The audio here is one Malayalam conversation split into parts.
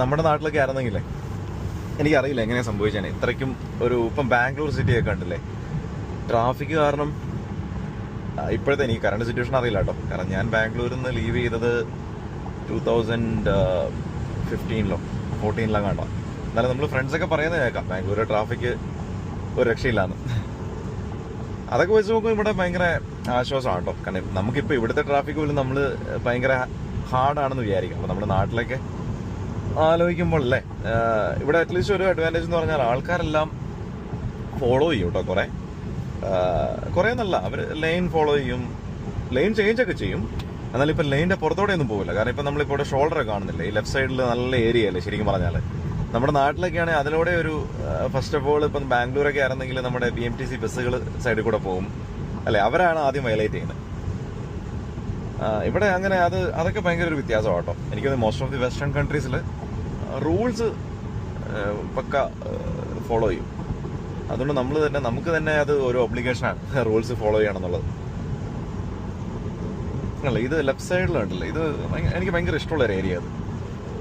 നമ്മുടെ നാട്ടിലൊക്കെ ആയിരുന്നെങ്കിലേ എനിക്കറിയില്ല എങ്ങനെയാണ് സംഭവിച്ചേനെ. ഇത്രയ്ക്കും ഇപ്പം ബാംഗ്ലൂർ സിറ്റിയൊക്കെ കണ്ടില്ലേ, ട്രാഫിക് കാരണം. ഇപ്പോഴത്തെ എനിക്ക് കറണ്ട് സിറ്റുവേഷൻ അറിയില്ല കേട്ടോ, കാരണം ഞാൻ ബാംഗ്ലൂരിൽ നിന്ന് ലീവ് ചെയ്തത് 2015 14 കണ്ടോ. എന്നാലും നമ്മൾ ഫ്രണ്ട്സൊക്കെ പറയുന്നത് കേൾക്കാം ബാംഗ്ലൂർ ട്രാഫിക് ഒരു രക്ഷയില്ലാന്ന്. അതൊക്കെ വെച്ച് നോക്കുമ്പോൾ ഇവിടെ ഭയങ്കര ആശ്വാസമാണ് കേട്ടോ. കാരണം നമുക്കിപ്പോൾ ഇവിടുത്തെ ട്രാഫിക് പോലും നമ്മൾ ഭയങ്കര ഹാർഡാണെന്ന് വിചാരിക്കും. അപ്പോൾ നമ്മുടെ നാട്ടിലൊക്കെ ആലോചിക്കുമ്പോൾ അല്ലേ, ഇവിടെ അറ്റ്ലീസ്റ്റ് ഒരു അഡ്വാൻറ്റേജ് എന്ന് പറഞ്ഞാൽ ആൾക്കാരെല്ലാം ഫോളോ ചെയ്യും കേട്ടോ. കുറേ നല്ല അവർ ലൈൻ ഫോളോ ചെയ്യും, ലൈൻ ചേഞ്ച് ഒക്കെ ചെയ്യും. എന്നാലും ഇപ്പം ലൈനിൻ്റെ പുറത്തോടെ ഒന്നും പോകില്ല. കാരണം ഇപ്പം നമ്മളിപ്പോൾ ഇവിടെ ഷോൾഡറൊക്കെ കാണുന്നില്ലേ, ഈ ലെഫ്റ്റ് സൈഡിൽ നല്ല ഏരിയ അല്ലേ ശരിക്കും പറഞ്ഞാൽ. നമ്മുടെ നാട്ടിലൊക്കെയാണെങ്കിൽ അതിലൂടെ ഫസ്റ്റ് ഓഫ് ഓൾ ഇപ്പം ബാംഗ്ലൂരൊക്കെ ആയിരുന്നെങ്കിൽ നമ്മുടെ BMTC ബസ്സുകൾ സൈഡിൽ കൂടെ പോകും അല്ലേ, അവരാണ് ആദ്യം വയലേറ്റ് ചെയ്യുന്നത്. ഇവിടെ അങ്ങനെ അതൊക്കെ ഭയങ്കര ഒരു വ്യത്യാസമാണ് കേട്ടോ. എനിക്കത് മോസ്റ്റ് ഓഫ് ദി വെസ്റ്റേൺ കൺട്രീസിൽ റൂൾസ് പക്ക ഫോളോ ചെയ്യും. അതുകൊണ്ട് നമുക്ക് തന്നെ അത് ഒരു ഒബ്ലിഗേഷനാണ് റൂൾസ് ഫോളോ ചെയ്യണം എന്നുള്ളത്. അല്ല, ഇത് ലെഫ്റ്റ് സൈഡിലുണ്ടല്ലോ, ഇത് എനിക്ക് ഭയങ്കര ഇഷ്ടമുള്ള ഒരു ഏരിയ.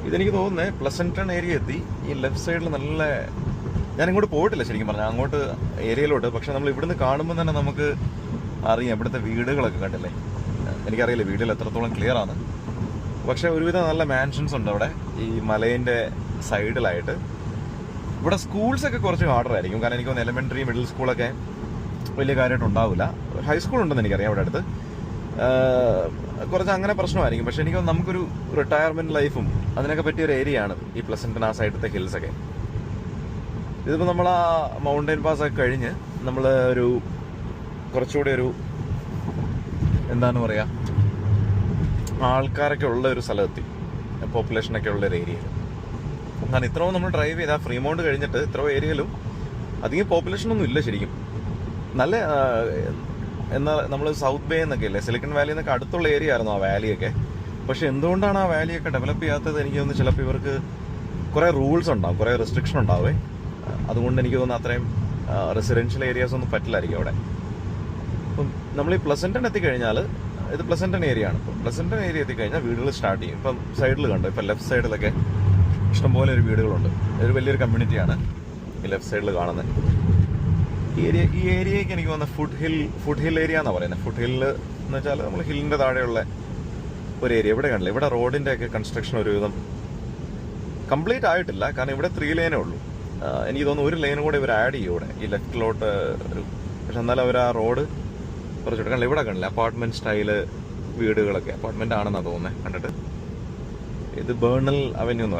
ഇതെനിക്ക് തോന്നുന്നത് പ്ലസന്റൺ ഏരിയ എത്തി. ഈ ലെഫ്റ്റ് സൈഡിൽ നല്ല, ഞാൻ ഇങ്ങോട്ട് പോയിട്ടില്ല ശരിക്കും പറഞ്ഞാൽ അങ്ങോട്ട് ഏരിയയിലോട്ട്. പക്ഷെ നമ്മൾ ഇവിടുന്ന് കാണുമ്പോൾ തന്നെ നമുക്ക് അറിയാം ഇവിടുത്തെ വീടുകളൊക്കെ കണ്ടില്ലേ. എനിക്കറിയില്ല വീടുകൾ എത്രത്തോളം ക്ലിയർ ആണ്, പക്ഷെ ഒരുവിധം നല്ല മാൻഷൻസ് ഉണ്ട് അവിടെ ഈ മലേൻ്റെ സൈഡിലായിട്ട്. ഇവിടെ സ്കൂൾസൊക്കെ കുറച്ച് ഹാർഡർ ആയിരിക്കും, കാരണം എനിക്ക് തോന്നുന്നു എലിമെൻ്ററി മിഡിൽ സ്കൂളൊക്കെ വലിയ കാര്യമായിട്ട് ഉണ്ടാവില്ല. ഹൈസ്കൂൾ ഉണ്ടെന്ന് എനിക്കറിയാം അവിടെ അടുത്ത്, കുറച്ച് അങ്ങനെ പ്രശ്നമായിരിക്കും. പക്ഷെ എനിക്ക് നമുക്കൊരു റിട്ടയർമെന്റ് ലൈഫും അതിനൊക്കെ പറ്റിയ ഒരു ഏരിയ ആണ് ഈ പ്ലസന്റൺ, ആ സൈഡത്തെ ഹിൽസൊക്കെ. ഇതിപ്പോൾ നമ്മൾ ആ മൗണ്ടൈൻ പാസ് ഒക്കെ കഴിഞ്ഞ് നമ്മൾ കുറച്ചുകൂടി എന്താണ് പറയുക, ആൾക്കാരൊക്കെ ഉള്ള ഒരു സ്ഥലത്തെത്തി, പോപ്പുലേഷനൊക്കെ ഉള്ള ഒരു ഏരിയയിൽ. കാരണം ഇത്രയും നമ്മൾ ഡ്രൈവ് ചെയ്താൽ ഫ്രീമൗണ്ട് കഴിഞ്ഞിട്ട് ഇത്രയും ഏരിയയിലും അധികം പോപ്പുലേഷനൊന്നും ഇല്ല ശരിക്കും. നല്ല എന്നാൽ നമ്മൾ സൗത്ത് ബേ എന്നൊക്കെ അല്ലേ, സിലിക്കൺ വാലി എന്നൊക്കെ അടുത്തുള്ള ഏരിയ ആയിരുന്നു ആ വാലിയൊക്കെ. പക്ഷെ എന്തുകൊണ്ടാണ് ആ വാലിയൊക്കെ ഡെവലപ്പ് ചെയ്യാത്തത് എനിക്ക് തോന്നുന്നു, ചിലപ്പോൾ ഇവർക്ക് കുറേ റൂൾസ് ഉണ്ടാവും, കുറേ റെസ്ട്രിക്ഷൻ ഉണ്ടാവേ. അതുകൊണ്ട് എനിക്ക് തോന്നുന്നു അത്രയും റെസിഡൻഷ്യൽ ഏരിയാസ് ഒന്നും പറ്റില്ലായിരിക്കും അവിടെ. അപ്പം നമ്മൾ ഈ പ്ലസന്റൺ എത്തിക്കഴിഞ്ഞാൽ, ഇത് പ്ലസന്റൺ ഏരിയ ആണ്. ഇപ്പം പ്ലസന്റൺ ഏരിയ എത്തിക്കഴിഞ്ഞാൽ വീടുകൾ സ്റ്റാർട്ട് ചെയ്യും. ഇപ്പം സൈഡിൽ കണ്ടോ, ഇപ്പം ലെഫ്റ്റ് സൈഡിലൊക്കെ ഇഷ്ടംപോലെ ഒരു വീടുകളുണ്ട്. ഒരു വലിയൊരു കമ്മ്യൂണിറ്റിയാണ് ഈ ലെഫ്റ്റ് സൈഡിൽ കാണുന്നത്. ഈ ഏരിയയ്ക്ക് എനിക്ക് തോന്നുന്നത് ഫുഡ് ഹിൽ ഏരിയ എന്നാണ് പറയുന്നത്. ഫുഡ് ഹില്ല് എന്ന് വെച്ചാൽ നമ്മൾ ഹില്ലിൻ്റെ താഴെയുള്ള ഒരു ഏരിയ. ഇവിടെ കണ്ടില്ല, ഇവിടെ റോഡിൻ്റെ ഒക്കെ കൺസ്ട്രക്ഷൻ ഒരുവിധം കംപ്ലീറ്റ് ആയിട്ടില്ല, കാരണം ഇവിടെ 3 ലൈനേ ഉള്ളൂ. എനിക്ക് തോന്നുന്നു ഒരു ലൈനും കൂടെ ഇവർ ആഡ് ചെയ്യും ഇവിടെ ഈ ലെഫ്റ്റിലോട്ട്. പക്ഷെ എന്നാലും അവർ ആ റോഡ് കുറച്ചുകൂടെ കണ്ടില്ല. ഇവിടെ കണ്ടില്ല അപ്പാർട്ട്മെന്റ് സ്റ്റൈല് വീടുകളൊക്കെ, അപ്പാർട്ട്മെന്റ് ആണെന്നാണ് തോന്നുന്നത് കണ്ടിട്ട്. ഇത് ബേണൽ അവന്യൂ എന്ന്